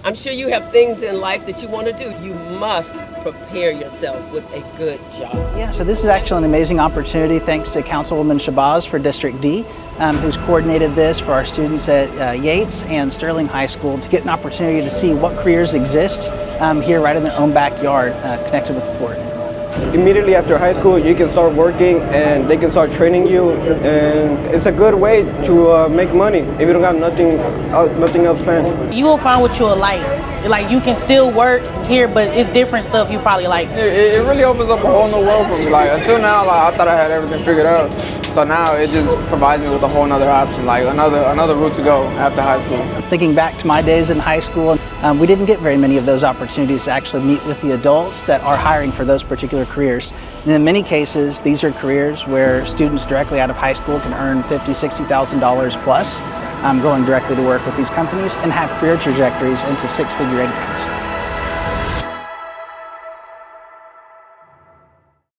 I'm sure you have things in life that you want to do. You must prepare yourself with a good job. Yeah, so this is actually an amazing opportunity thanks to Councilwoman Shabazz for District D, who's coordinated this for our students at Yates and Sterling High School to get an opportunity to see what careers exist here right in their own backyard connected with the port. Immediately after high school, you can start working and they can start training you, and it's a good way to make money if you don't have nothing else planned. You will find what you'll like. Like, you can still work here, but it's different stuff you probably like. It really opens up a whole new world for me. Like, until now, like, I thought I had everything figured out. So now it just provides me with a whole nother option, like another route to go after high school. Thinking back to my days in high school, we didn't get very many of those opportunities to actually meet with the adults that are hiring for those particular careers. And in many cases, these are careers where students directly out of high school can earn $50,000, $60,000 plus, going directly to work with these companies and have career trajectories into six-figure incomes.